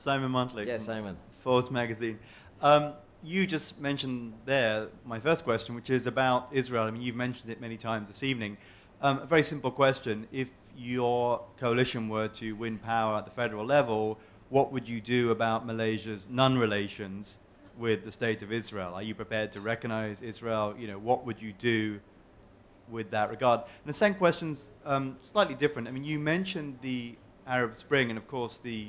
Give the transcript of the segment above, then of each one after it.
Simon Montlake Yes, from Simon. Forbes magazine. You just mentioned there my first question, which is about Israel. I mean, you've mentioned it many times this evening. A very simple question. If your coalition were to win power at the federal level, what would you do about Malaysia's non-relations with the state of Israel? Are you prepared to recognize Israel? You know, what would you do with that regard? And the second question's slightly different. I mean, you mentioned the Arab Spring and, of course, the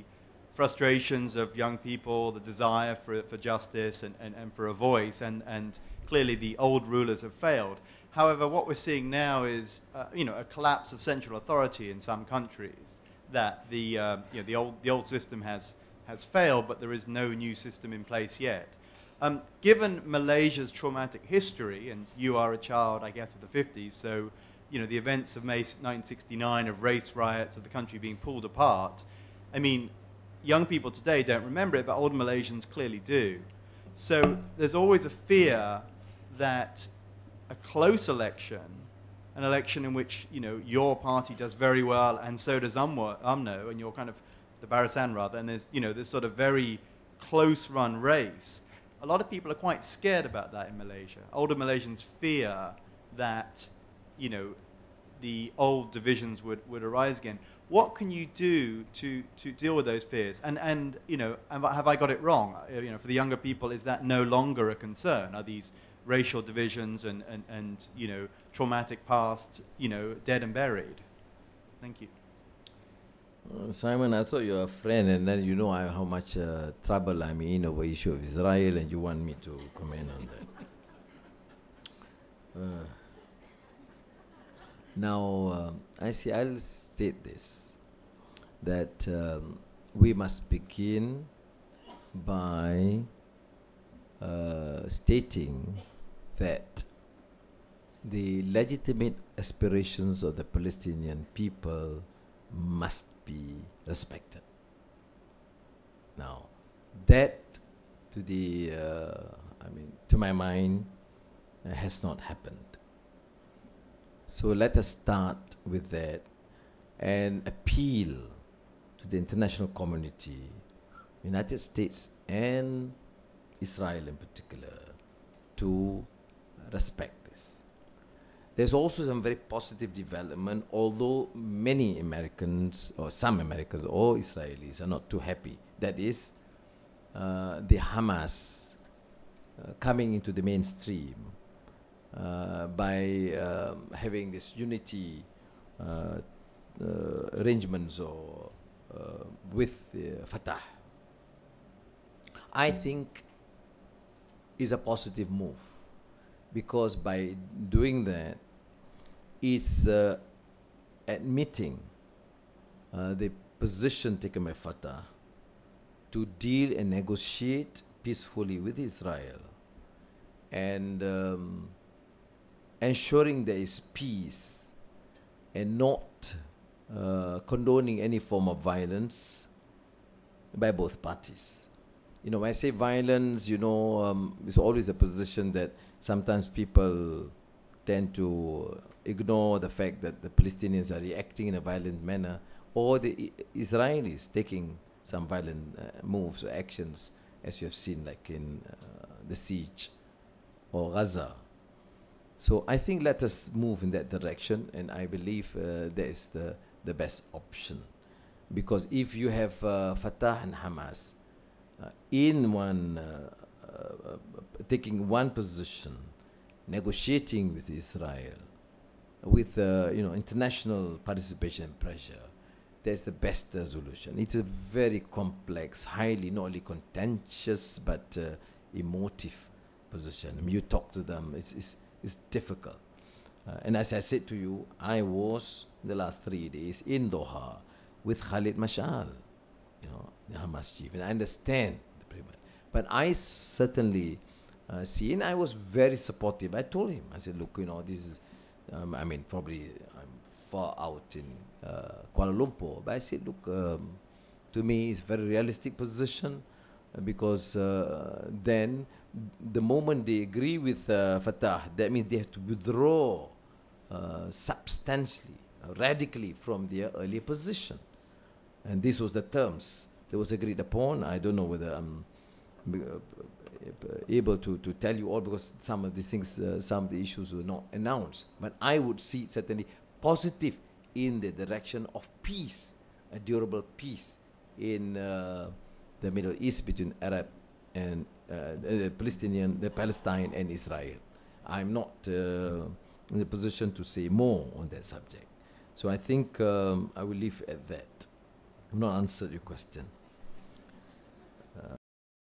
frustrations of young people, the desire for justice and for a voice, and clearly the old rulers have failed. However, what we're seeing now is a collapse of central authority in some countries, that the old system has failed, but there is no new system in place yet. Given Malaysia's traumatic history, and you are a child, I guess, of the 50s, so the events of May 1969, of race riots, of the country being pulled apart, I mean, young people today don't remember it, but old Malaysians clearly do. So there's always a fear that a close election, an election in which your party does very well, and so does UMNO, and you're kind of the Barisan rather, and there's this sort of very close-run race. A lot of people are quite scared about that in Malaysia. Older Malaysians fear that the old divisions would arise again. What can you do to deal with those fears? And have I got it wrong? For the younger people, is that no longer a concern? Are these racial divisions and traumatic past, dead and buried? Thank you. Simon, I thought you were a friend, and then how much trouble I'm in over issue of Israel, and you want me to comment on that. Now, I'll state this, that we must begin by stating that the legitimate aspirations of the Palestinian people must be respected. Now, that, to my mind, has not happened. So let us start with that and appeal to the international community, United States and Israel in particular, to respect this. There's also some very positive development, although many Americans, or some Americans, or Israelis are not too happy. That is, the Hamas coming into the mainstream by having this unity arrangements or with Fatah. I think is a positive move, because by doing that, it's admitting the position taken by Fatah to deal and negotiate peacefully with Israel, and ensuring there is peace and not condoning any form of violence by both parties. When I say violence, it's always a position that sometimes people tend to ignore the fact that the Palestinians are reacting in a violent manner, or the Israelis taking some violent moves or actions, as you have seen, like in the siege or Gaza. So I think let us move in that direction, and I believe that is the best option. Because if you have Fatah and Hamas in one, taking one position, negotiating with Israel, with international participation and pressure, that's the best resolution. It's a very complex, highly not only contentious but emotive position. I mean, you talk to them, it's difficult. And as I said to you, I was the last 3 days in Doha with Khalid Mashal, the Hamas chief, and I understand the predicament. But I certainly see, and I was very supportive. I told him, I said, look, this is, probably I'm far out in Kuala Lumpur, but I said, look, to me it's a very realistic position, because then the moment they agree with Fatah, that means they have to withdraw substantially, radically from their earlier position. And this was the terms that was agreed upon. I don't know whether I'm able to tell you all, because some of these things, some of the issues were not announced. But I would see certainly positive in the direction of peace, a durable peace in the Middle East between Arab and Palestine and Israel. I'm not in a position to say more on that subject. So I think I will leave at that. I've not answered your question.